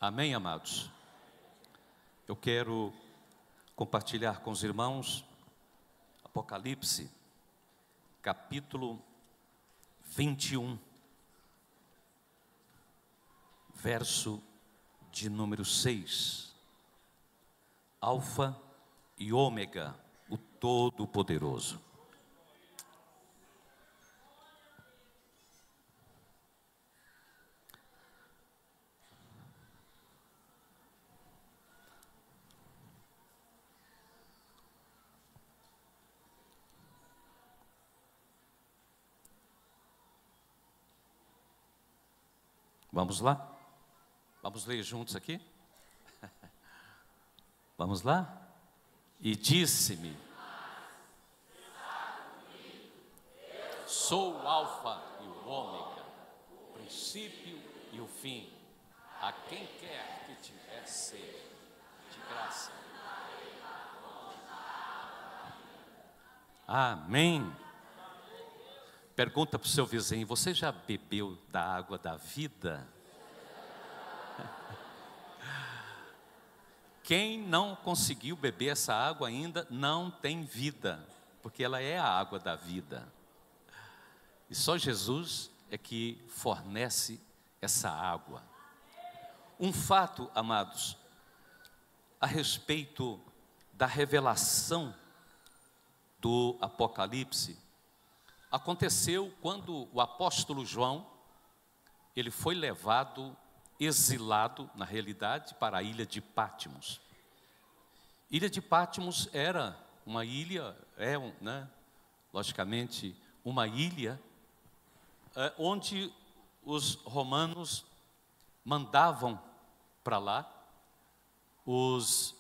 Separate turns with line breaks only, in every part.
Amém, amados? Eu quero compartilhar com os irmãos Apocalipse, capítulo 21, verso de número 6. Alfa e Ômega, o Todo-Poderoso. Vamos lá? Vamos ler juntos aqui? Vamos lá? E disse-me: sou o Alfa e o Ômega, o princípio e o fim. A quem quer que tiver sede de graça. Amém. Pergunta para o seu vizinho: você já bebeu da água da vida? Quem não conseguiu beber essa água ainda não tem vida, porque ela é a água da vida. E só Jesus é que fornece essa água. Um fato, amados, a respeito da revelação do Apocalipse, aconteceu quando o apóstolo João, ele foi levado, exilado, na realidade, para a ilha de Patmos. Ilha de Patmos era uma ilha, logicamente, uma ilha onde os romanos mandavam para lá os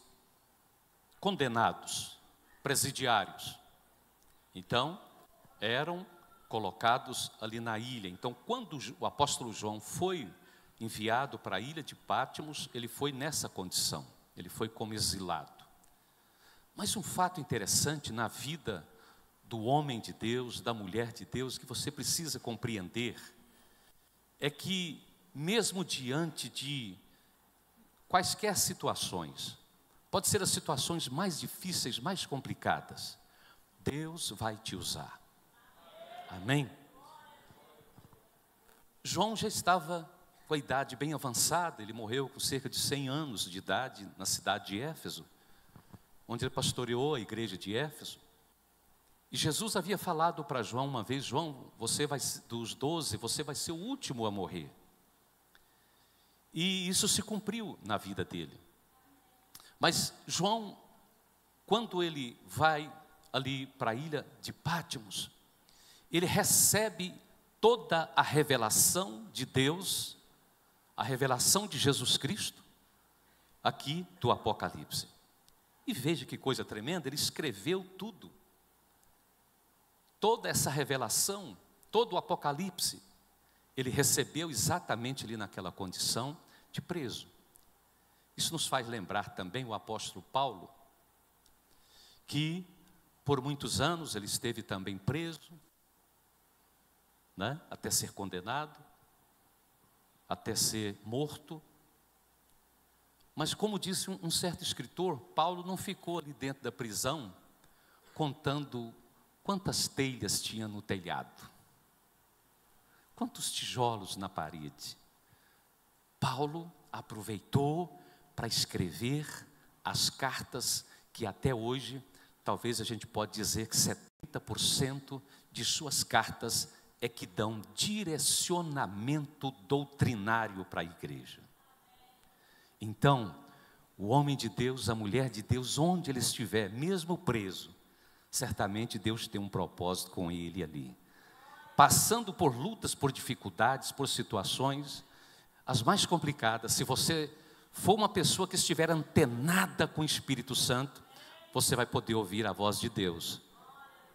condenados, presidiários. Então, eram colocados ali na ilha. Então, quando o apóstolo João foi enviado para a ilha de Patmos, ele foi nessa condição, ele foi como exilado. Mas um fato interessante na vida do homem de Deus, da mulher de Deus, que você precisa compreender, é que mesmo diante de quaisquer situações, pode ser as situações mais difíceis, mais complicadas, Deus vai te usar. Amém? João já estava com a idade bem avançada, ele morreu com cerca de 100 anos de idade na cidade de Éfeso, onde ele pastoreou a igreja de Éfeso. E Jesus havia falado para João uma vez: João, você vai, dos 12, você vai ser o último a morrer. E isso se cumpriu na vida dele. Mas João, quando ele vai ali para a ilha de Patmos, ele recebe toda a revelação de Deus, a revelação de Jesus Cristo, aqui do Apocalipse. E veja que coisa tremenda, ele escreveu tudo. Toda essa revelação, todo o Apocalipse, ele recebeu exatamente ali naquela condição de preso. Isso nos faz lembrar também o apóstolo Paulo, que por muitos anos ele esteve também preso, até ser condenado, até ser morto. Mas como disse um certo escritor, Paulo não ficou ali dentro da prisão contando quantas telhas tinha no telhado, quantos tijolos na parede. Paulo aproveitou para escrever as cartas que até hoje, talvez a gente pode dizer que 70% de suas cartas é que dão direcionamento doutrinário para a igreja. Então, o homem de Deus, a mulher de Deus, onde ele estiver, mesmo preso, certamente Deus tem um propósito com ele ali. Passando por lutas, por dificuldades, por situações, as mais complicadas, se você for uma pessoa que estiver antenada com o Espírito Santo, você vai poder ouvir a voz de Deus.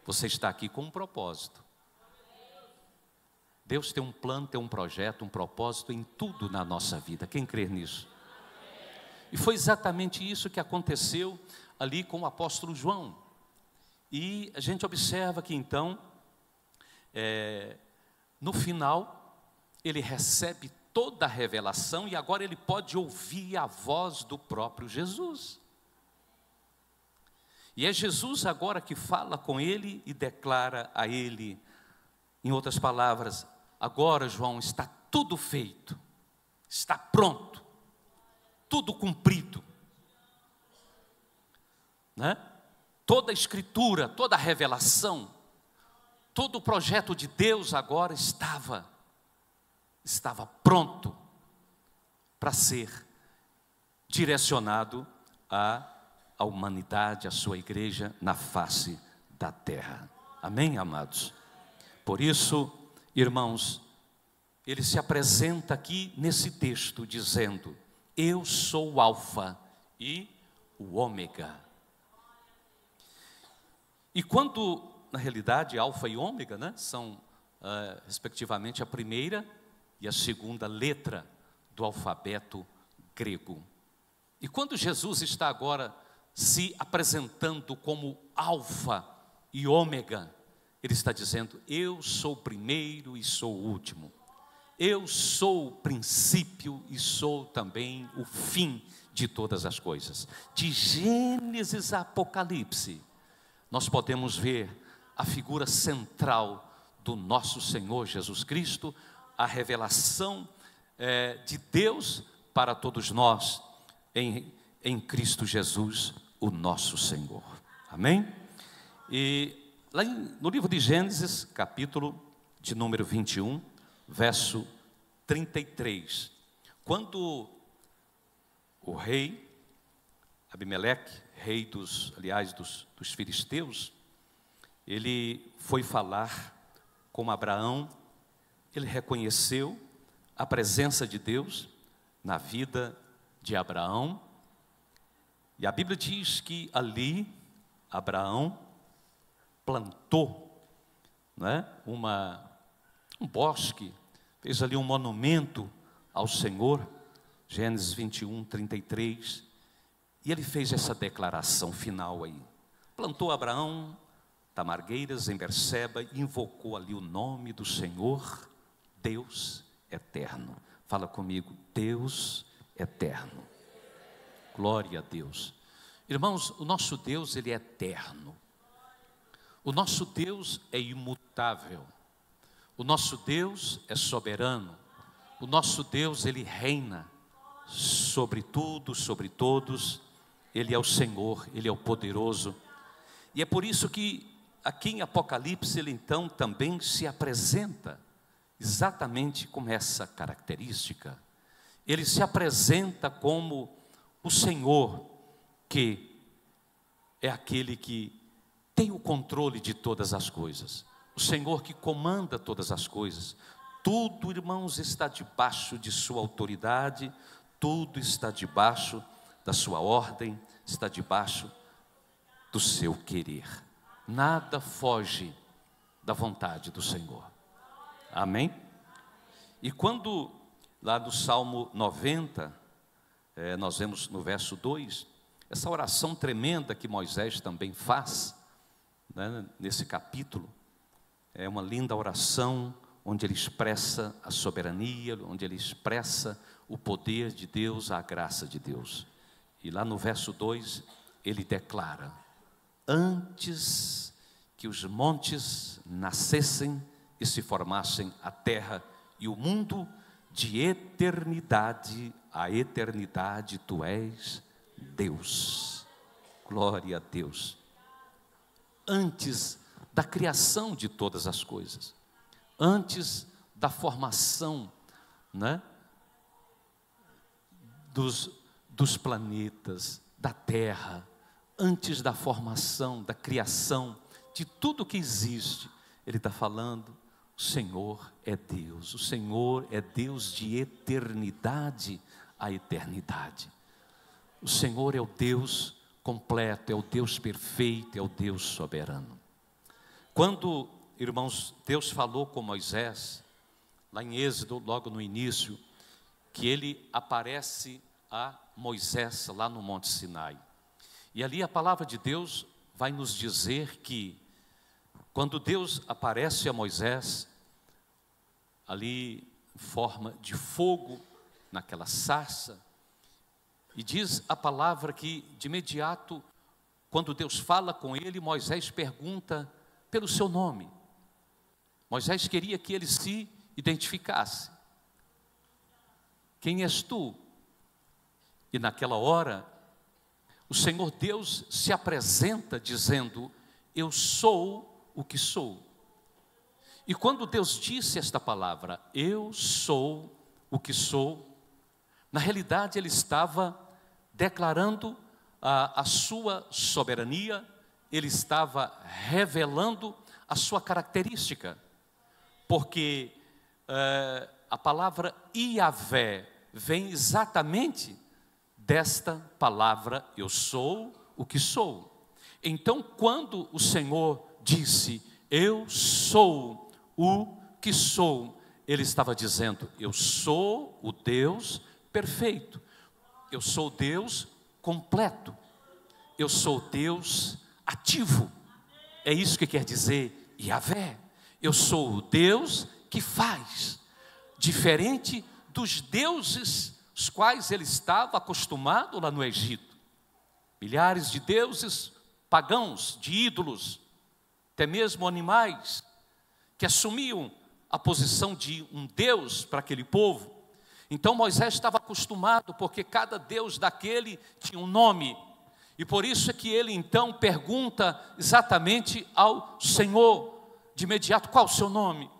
Você está aqui com um propósito. Deus tem um plano, tem um projeto, um propósito em tudo na nossa vida. Quem crê nisso? E foi exatamente isso que aconteceu ali com o apóstolo João. E a gente observa que então, no final, ele recebe toda a revelação, e agora ele pode ouvir a voz do próprio Jesus. E é Jesus agora que fala com ele e declara a ele, em outras palavras: agora, João, está tudo feito, está pronto, tudo cumprido, né? Toda a escritura, toda a revelação, todo o projeto de Deus agora estava pronto para ser direcionado à humanidade, à sua igreja na face da terra. Amém, amados? Por isso, irmãos, ele se apresenta aqui nesse texto dizendo: eu sou o Alfa e o Ômega. E quando, na realidade, Alfa e Ômega, né, são respectivamente a primeira e a segunda letra do alfabeto grego. E quando Jesus está agora se apresentando como Alfa e Ômega, ele está dizendo: eu sou o primeiro e sou o último. Eu sou o princípio e sou também o fim de todas as coisas. De Gênesis a Apocalipse, nós podemos ver a figura central do nosso Senhor Jesus Cristo, a revelação de Deus para todos nós, em Cristo Jesus, o nosso Senhor. Amém? E lá no livro de Gênesis, capítulo de número 21, verso 33, quando o rei Abimeleque, rei dos filisteus, ele foi falar com Abraão, ele reconheceu a presença de Deus na vida de Abraão, e a Bíblia diz que ali Abraão plantou, né, um bosque, fez ali um monumento ao Senhor, Gênesis 21, 33, e ele fez essa declaração final aí. Plantou Abraão tamargueiras em Berseba e invocou ali o nome do Senhor, Deus eterno. Fala comigo: Deus eterno. Glória a Deus. Irmãos, o nosso Deus, ele é eterno. O nosso Deus é imutável. O nosso Deus é soberano. O nosso Deus, ele reina sobre tudo, sobre todos. Ele é o Senhor, ele é o poderoso. E é por isso que aqui em Apocalipse ele então também se apresenta exatamente com essa característica. Ele se apresenta como o Senhor, que é aquele que tem o controle de todas as coisas. O Senhor que comanda todas as coisas. Tudo, irmãos, está debaixo de sua autoridade, tudo está debaixo da sua ordem, está debaixo do seu querer. Nada foge da vontade do Senhor. Amém? E quando, lá no Salmo 90, nós vemos no verso 2, essa oração tremenda que Moisés também faz, né, nesse capítulo, é uma linda oração, onde ele expressa a soberania, onde ele expressa o poder de Deus, a graça de Deus. E lá no verso 2, ele declara: antes que os montes nascessem e se formassem a terra e o mundo, de eternidade a eternidade, tu és Deus. Glória a Deus. Antes da criação de todas as coisas, antes da formação, né, dos planetas, da terra, antes da formação, da criação, de tudo que existe, ele está falando: o Senhor é Deus, o Senhor é Deus de eternidade a eternidade. O Senhor é o Deus completo, é o Deus perfeito, é o Deus soberano. Quando, irmãos, Deus falou com Moisés, lá em Êxodo, logo no início, que ele aparece a Moisés lá no Monte Sinai. E ali a palavra de Deus vai nos dizer que, quando Deus aparece a Moisés, ali forma de fogo naquela sarça. E diz a palavra que, de imediato, quando Deus fala com ele, Moisés pergunta pelo seu nome. Moisés queria que ele se identificasse. Quem és tu? E naquela hora, o Senhor Deus se apresenta dizendo: eu sou o que sou. E quando Deus disse esta palavra, eu sou o que sou, na realidade ele estava declarando a sua soberania, ele estava revelando a sua característica, porque a palavra Iavé vem exatamente desta palavra, eu sou o que sou. Então, quando o Senhor disse, eu sou o que sou, ele estava dizendo, eu sou o Deus perfeito, eu sou o Deus completo, eu sou o Deus ativo. É isso que quer dizer Iavé. Eu sou o Deus que faz, diferente dos deuses os quais ele estava acostumado lá no Egito. Milhares de deuses pagãos, de ídolos, até mesmo animais, que assumiam a posição de um Deus para aquele povo. Então Moisés estava acostumado, porque cada Deus daquele tinha um nome. E por isso é que ele então pergunta exatamente ao Senhor, de imediato, qual o seu nome?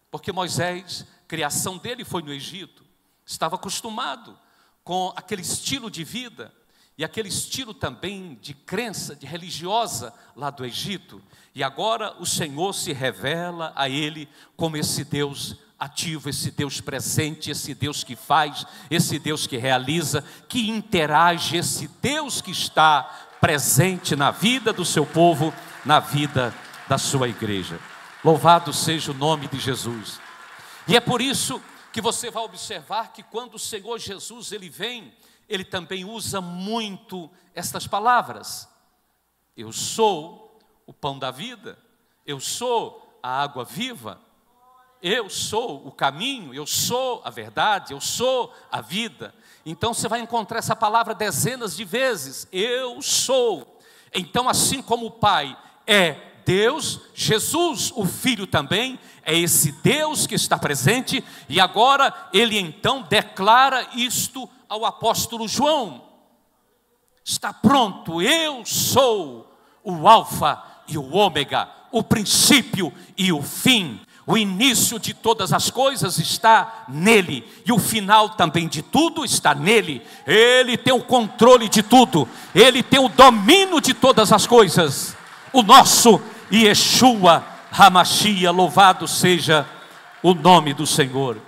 Porque Moisés, criação dele foi no Egito, estava acostumado com aquele estilo de vida, e aquele estilo também de crença, de religiosa lá do Egito. E agora o Senhor se revela a ele como esse Deus ativo, esse Deus presente, esse Deus que faz, esse Deus que realiza, que interage, esse Deus que está presente na vida do seu povo, na vida da sua igreja. Louvado seja o nome de Jesus. E é por isso que você vai observar que quando o Senhor Jesus ele vem, ele também usa muito estas palavras. Eu sou o pão da vida, eu sou a água viva, eu sou o caminho, eu sou a verdade, eu sou a vida. Então você vai encontrar essa palavra dezenas de vezes, eu sou. Então assim como o Pai é Deus, Jesus, o Filho também, é esse Deus que está presente, e agora ele então declara isto ao apóstolo João, está pronto, eu sou o alfa e o ômega, o princípio e o fim, o início de todas as coisas está nele, e o final também de tudo está nele. Ele tem o controle de tudo, ele tem o domínio de todas as coisas, o nosso Yeshua HaMashiach, louvado seja o nome do Senhor.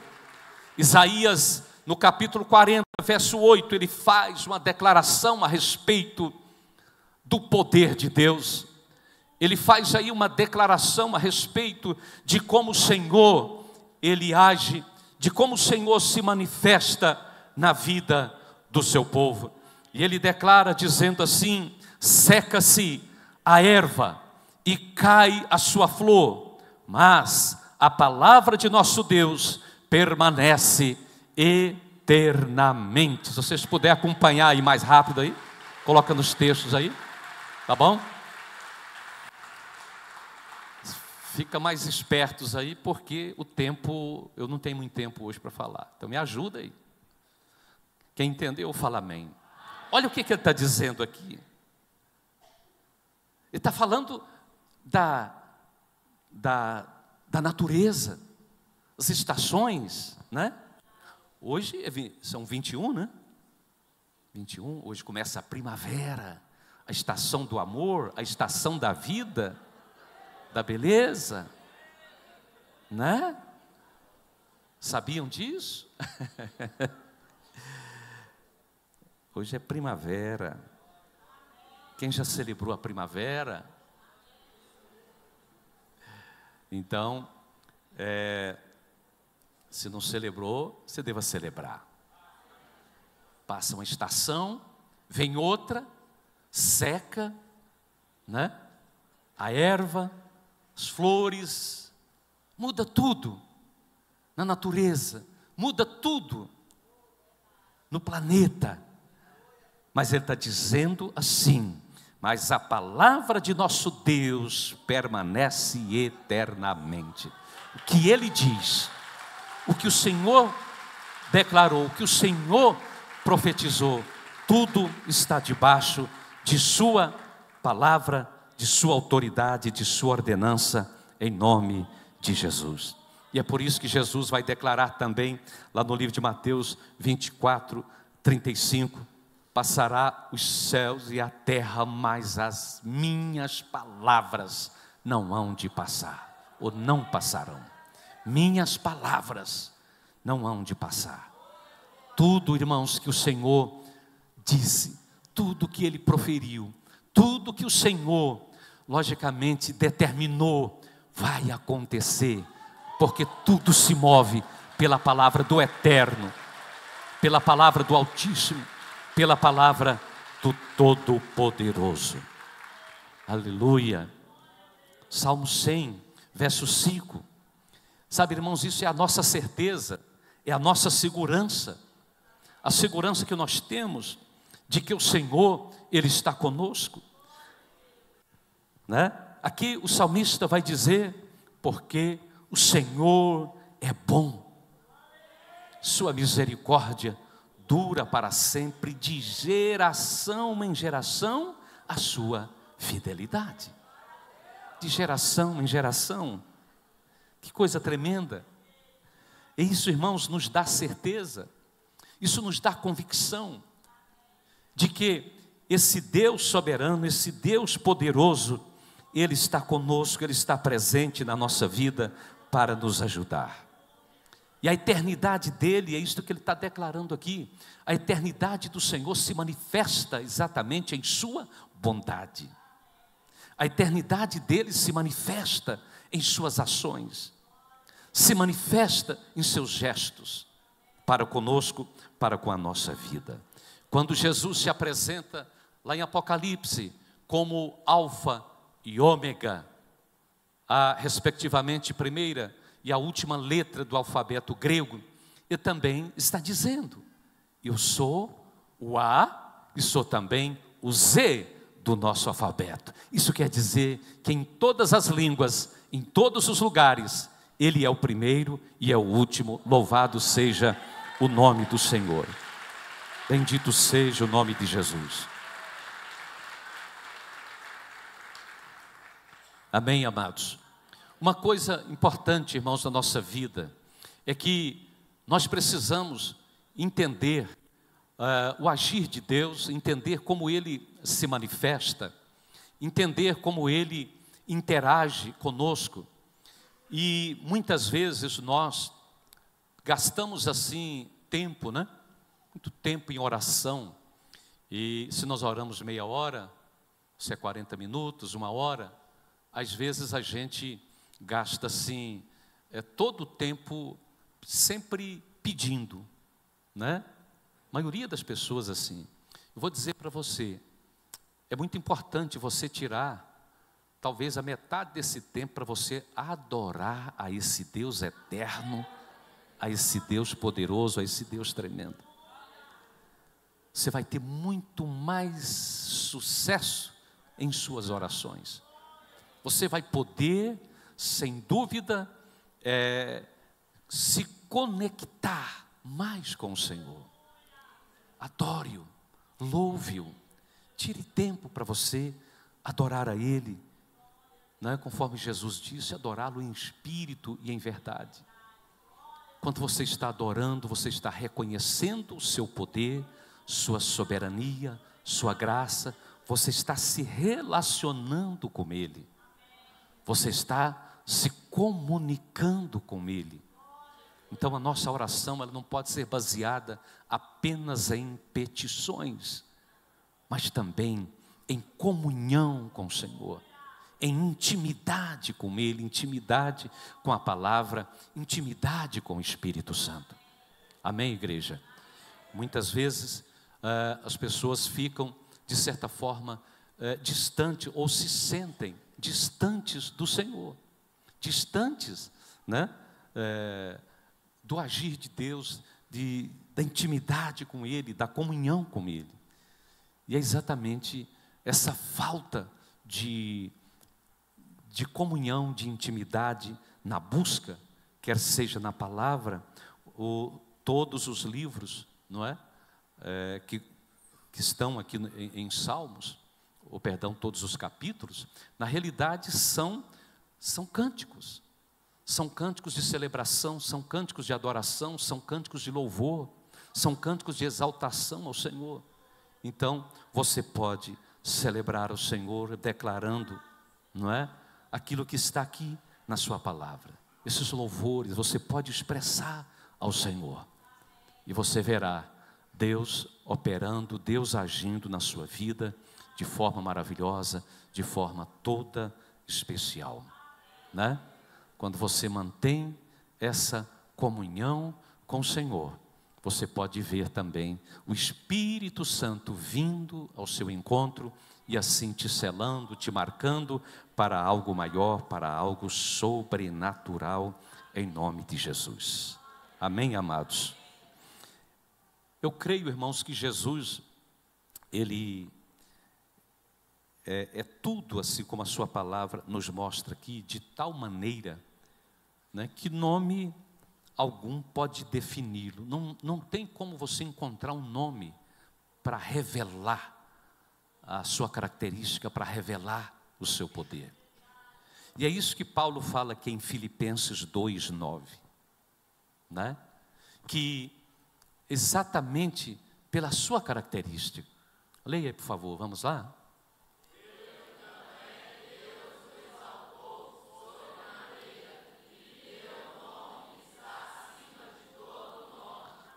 Isaías, no capítulo 40, verso 8, ele faz uma declaração a respeito do poder de Deus. Ele faz aí uma declaração a respeito de como o Senhor, ele age, de como o Senhor se manifesta na vida do seu povo. E ele declara dizendo assim, seca-se a erva e cai a sua flor, mas a palavra de nosso Deus permanece eternamente. Se vocês puderem acompanhar aí mais rápido aí, coloca nos textos aí, tá bom? Fica mais espertos aí, porque o tempo, eu não tenho muito tempo hoje para falar, então me ajuda aí. Quem entendeu, fala amém. Olha o que ele está dizendo aqui. Ele está falando da natureza, as estações, né? Hoje são 21, né? 21, hoje começa a primavera, a estação do amor, a estação da vida, da beleza, né? Sabiam disso? Hoje é primavera. Quem já celebrou a primavera? Então, se não celebrou, você deva celebrar. Passa uma estação, vem outra, seca, né? A erva, as flores, muda tudo. na natureza, muda tudo no planeta. Mas ele está dizendo assim: mas a palavra de nosso Deus permanece eternamente. O que ele diz, o que o Senhor declarou, o que o Senhor profetizou, tudo está debaixo de sua palavra, de sua autoridade, de sua ordenança, em nome de Jesus. E é por isso que Jesus vai declarar também, lá no livro de Mateus 24, 35, passará os céus e a terra, mas as minhas palavras não hão de passar, ou não passarão. Minhas palavras não hão de passar. Tudo, irmãos, que o Senhor disse, tudo que Ele proferiu, tudo que o Senhor, logicamente, determinou, vai acontecer, porque tudo se move pela palavra do Eterno, pela palavra do Altíssimo, pela palavra do Todo-Poderoso. Aleluia. Salmo 100, verso 5. Sabe, irmãos, isso é a nossa certeza, é a nossa segurança. A segurança que nós temos de que o Senhor, Ele está conosco, né? Aqui o salmista vai dizer: porque o Senhor é bom, sua misericórdia dura para sempre, de geração em geração a sua fidelidade. De geração em geração. Que coisa tremenda. E isso, irmãos, nos dá certeza, isso nos dá convicção de que esse Deus soberano, esse Deus poderoso, Ele está conosco, Ele está presente na nossa vida para nos ajudar. E a eternidade dEle, é isto que Ele está declarando aqui, a eternidade do Senhor se manifesta exatamente em sua bondade. A eternidade dEle se manifesta em suas ações, se manifesta em seus gestos, para conosco, para com a nossa vida. Quando Jesus se apresenta lá em Apocalipse como Alfa e Ômega, a respectivamente primeira e a última letra do alfabeto grego, ele também está dizendo: eu sou o A e sou também o Z do nosso alfabeto. Isso quer dizer que em todas as línguas, em todos os lugares, Ele é o primeiro e é o último. Louvado seja o nome do Senhor. Bendito seja o nome de Jesus. Amém, amados? Uma coisa importante, irmãos, da nossa vida, é que nós precisamos entender o agir de Deus, entender como Ele se manifesta, entender como Ele interage conosco. E muitas vezes nós gastamos assim tempo, né? Muito tempo em oração. E se nós oramos meia hora, se é 40 minutos, uma hora, às vezes a gente gasta assim, todo o tempo sempre pedindo, né? A maioria das pessoas assim. Eu vou dizer para você, é muito importante você tirar talvez a metade desse tempo para você adorar a esse Deus eterno, a esse Deus poderoso, a esse Deus tremendo. Você vai ter muito mais sucesso em suas orações. Você vai poder, sem dúvida, se conectar mais com o Senhor. Adore-o, louve-o, tire tempo para você adorar a Ele, não é? Conforme Jesus disse, adorá-lo em espírito e em verdade. Quando você está adorando, você está reconhecendo o seu poder, sua soberania, sua graça, você está se relacionando com Ele, você está se comunicando com Ele. Então a nossa oração, ela não pode ser baseada apenas em petições, mas também em comunhão com o Senhor, em intimidade com Ele, intimidade com a palavra, intimidade com o Espírito Santo. Amém, igreja? Muitas vezes as pessoas ficam, de certa forma, distantes, ou se sentem distantes do Senhor, distantes, né? do agir de Deus, da intimidade com Ele, da comunhão com Ele. E é exatamente essa falta de comunhão, de intimidade na busca, quer seja na palavra, ou todos os livros, não é? Que estão aqui em Salmos, ou perdão, todos os capítulos, na realidade são cânticos. São cânticos de celebração, são cânticos de adoração, são cânticos de louvor, são cânticos de exaltação ao Senhor. Então, você pode celebrar o Senhor declarando, não é? Aquilo que está aqui na sua palavra. Esses louvores você pode expressar ao Senhor. E você verá Deus operando, Deus agindo na sua vida de forma maravilhosa, de forma toda especial, né? Quando você mantém essa comunhão com o Senhor, você pode ver também o Espírito Santo vindo ao seu encontro e assim te selando, te marcando para algo maior, para algo sobrenatural, em nome de Jesus. Amém, amados? Eu creio, irmãos, que Jesus, Ele é tudo assim como a sua palavra nos mostra aqui, de tal maneira, né, que nome algum pode defini-lo. Não tem como você encontrar um nome para revelar a sua característica, para revelar o seu poder. E é isso que Paulo fala aqui em Filipenses 2:9, né? Que exatamente pela sua característica. Leia, por favor, vamos lá?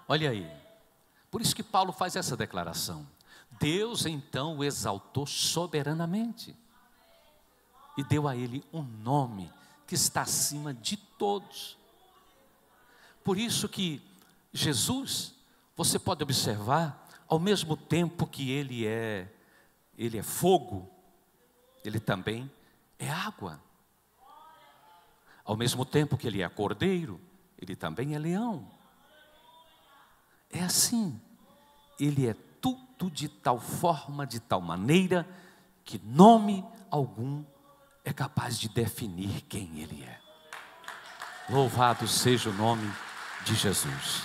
Olha aí, por isso que Paulo faz essa declaração. Deus então o exaltou soberanamente e deu a ele um nome que está acima de todos. Por isso que Jesus, você pode observar, ao mesmo tempo que ele é fogo, ele também é água. Ao mesmo tempo que ele é cordeiro, ele também é leão. É assim, ele é tudo de tal forma, de tal maneira, que nome algum é capaz de definir quem ele é. Louvado seja o nome de Jesus.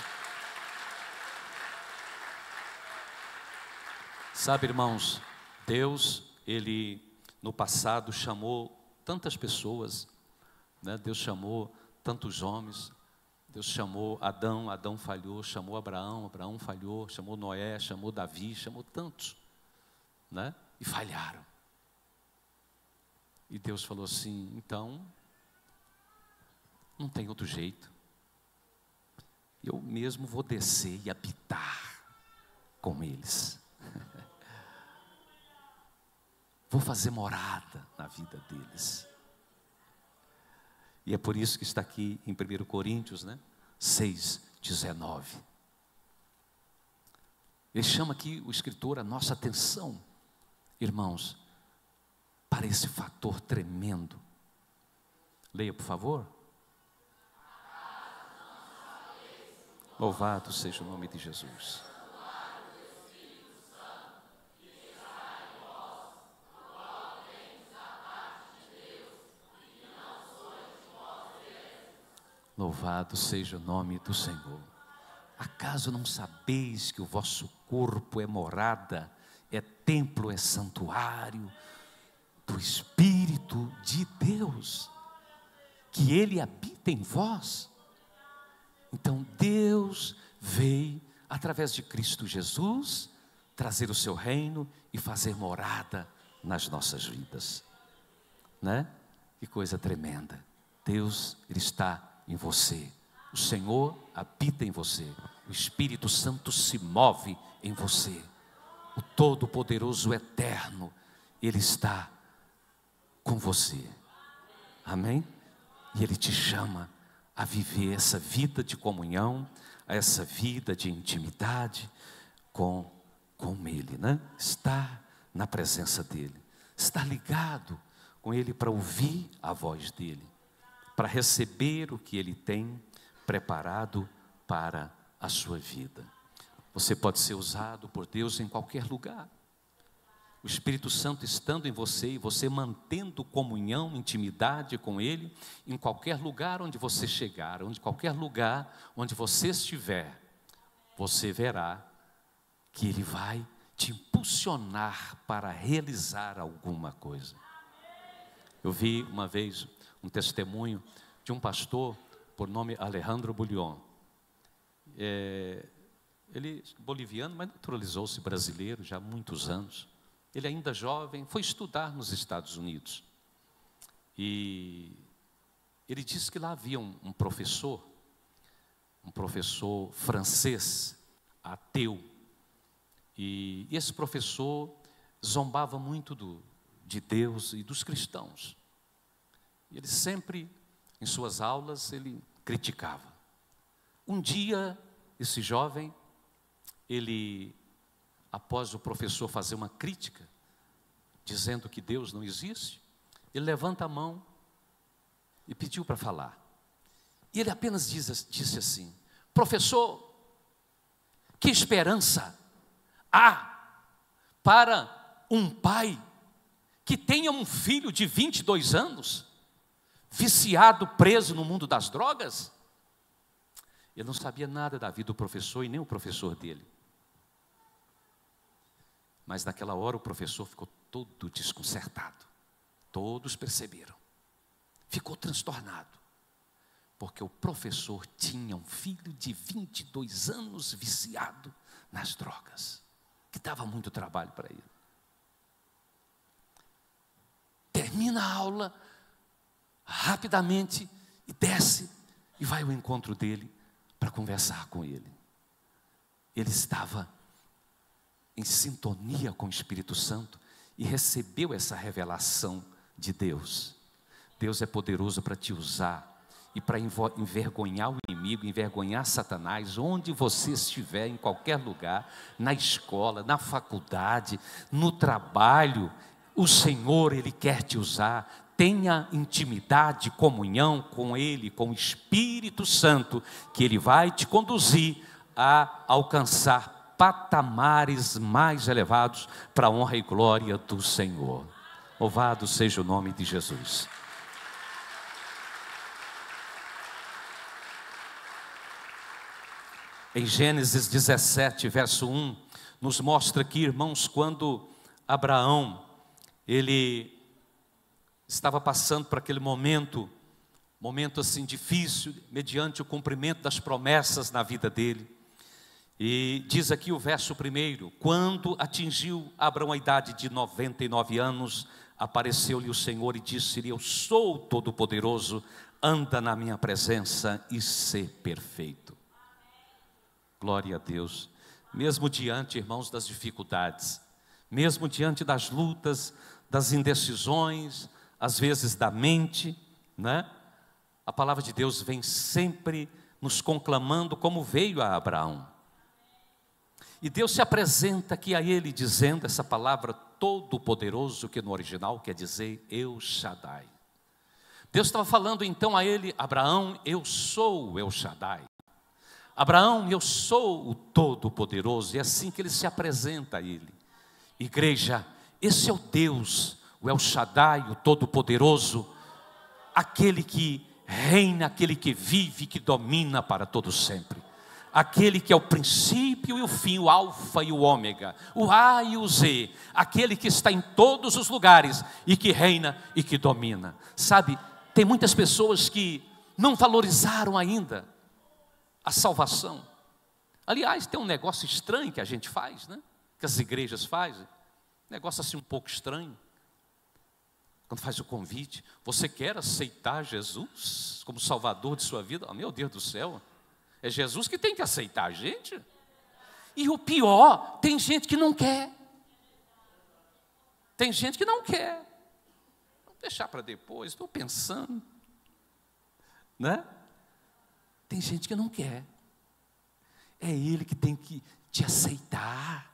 Sabe, irmãos, Deus, Ele no passado chamou tantas pessoas, né? Deus chamou tantos homens. Deus chamou Adão, Adão falhou, chamou Abraão, Abraão falhou, chamou Noé, chamou Davi, chamou tantos, né? E falharam. E Deus falou assim, então, não tem outro jeito. Eu mesmo vou descer e habitar com eles. Vou fazer morada na vida deles. E é por isso que está aqui em 1 Coríntios, né? 6:19. Ele chama aqui o escritor a nossa atenção, irmãos, para esse fator tremendo. Leia, por favor. Louvado seja o nome de Jesus. Louvado seja o nome do Senhor. Acaso não sabeis que o vosso corpo é morada, é templo, é santuário do Espírito de Deus, que Ele habita em vós? Então Deus veio, através de Cristo Jesus, trazer o seu reino e fazer morada nas nossas vidas, né? Que coisa tremenda. Deus, Ele está em você, o Senhor habita em você, o Espírito Santo se move em você, o Todo-Poderoso Eterno, Ele está com você, amém? E Ele te chama a viver essa vida de comunhão, essa vida de intimidade com Ele, né? Estar na presença dEle, estar ligado com Ele para ouvir a voz dEle, para receber o que Ele tem preparado para a sua vida. Você pode ser usado por Deus em qualquer lugar. O Espírito Santo estando em você e você mantendo comunhão, intimidade com Ele, em qualquer lugar onde você chegar, qualquer lugar onde você estiver, você verá que Ele vai te impulsionar para realizar alguma coisa. Eu vi uma vez um testemunho de um pastor por nome Alejandro Bullion. Ele é boliviano, mas naturalizou-se brasileiro já há muitos anos. Ele ainda jovem, foi estudar nos Estados Unidos. E ele disse que lá havia um professor francês, ateu. E esse professor zombava muito de Deus e dos cristãos. Ele sempre, em suas aulas, ele criticava. Um dia, esse jovem, após o professor fazer uma crítica, dizendo que Deus não existe, ele levanta a mão e pediu para falar. E ele apenas disse assim: professor, que esperança há para um pai que tenha um filho de 22 anos, viciado, preso no mundo das drogas? Ele não sabia nada da vida do professor e nem o professor dele. Mas naquela hora o professor ficou todo desconcertado. Todos perceberam. Ficou transtornado. Porque o professor tinha um filho de 22 anos viciado nas drogas, que dava muito trabalho para ele. Termina a aula rapidamente e desce e vai ao encontro dele para conversar com ele. Ele estava em sintonia com o Espírito Santo e recebeu essa revelação de Deus. Deus é poderoso para te usar e para envergonhar o inimigo, envergonhar Satanás, onde você estiver, em qualquer lugar, na escola, na faculdade, no trabalho. O Senhor, Ele quer te usar. Tenha intimidade, comunhão com Ele, com o Espírito Santo, que Ele vai te conduzir a alcançar patamares mais elevados para a honra e glória do Senhor. Louvado seja o nome de Jesus. Em Gênesis 17, verso 1, nos mostra aqui, irmãos, quando Abraão, ele estava passando por aquele momento assim difícil, mediante o cumprimento das promessas na vida dele. E diz aqui o verso 1: quando atingiu Abraão a idade de 99 anos, apareceu-lhe o Senhor e disse-lhe: eu sou o Todo-Poderoso, anda na minha presença e sê perfeito. Glória a Deus. Mesmo diante, irmãos, das dificuldades, mesmo diante das lutas, das indecisões, às vezes da mente, né? A palavra de Deus vem sempre nos conclamando, como veio a Abraão. E Deus se apresenta aqui a ele dizendo essa palavra Todo-Poderoso, que no original quer dizer El Shaddai. Deus estava falando então a ele: Abraão, eu sou o El Shaddai. Abraão, eu sou o Todo-Poderoso. E é assim que ele se apresenta a ele. Igreja, esse é o Deus, o El Shaddai, o Todo-Poderoso, aquele que reina, aquele que vive, que domina para todo sempre. Aquele que é o princípio e o fim, o alfa e o ômega, o A e o Z, aquele que está em todos os lugares e que reina e que domina. Sabe, tem muitas pessoas que não valorizaram ainda a salvação. Aliás, tem um negócio estranho que a gente faz, né? Que as igrejas fazem, negócio assim um pouco estranho. Quando faz o convite: você quer aceitar Jesus como Salvador de sua vida? Oh, meu Deus do céu! É Jesus que tem que aceitar a gente. E o pior, tem gente que não quer. Tem gente que não quer. Vou deixar para depois, estou pensando. Né? Tem gente que não quer. É Ele que tem que te aceitar.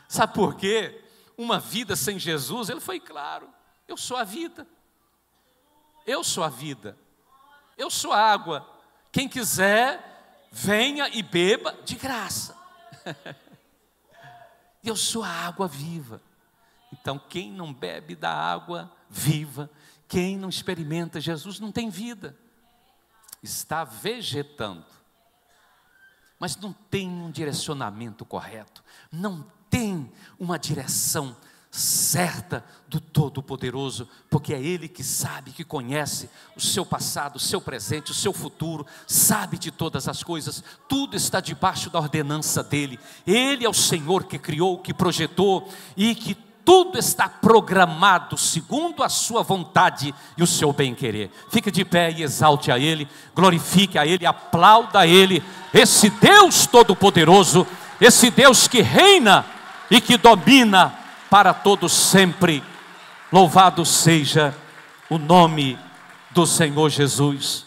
Sabe por quê? Uma vida sem Jesus, Ele foi claro: eu sou a vida. Eu sou a vida. Eu sou a água Quem quiser, venha e beba de graça. Eu sou a água viva. Então, quem não bebe da água viva, quem não experimenta Jesus, não tem vida. Está vegetando. Mas não tem um direcionamento correto. Não tem uma direção certa do Todo-Poderoso, porque é Ele que sabe, que conhece o seu passado, o seu presente, o seu futuro, sabe de todas as coisas, tudo está debaixo da ordenança dEle. Ele é o Senhor que criou, que projetou, e que tudo está programado segundo a sua vontade e o seu bem-querer. Fique de pé e exalte a Ele, glorifique a Ele, aplauda a Ele, esse Deus Todo-Poderoso, esse Deus que reina e que domina para todos sempre. Louvado seja o nome do Senhor Jesus.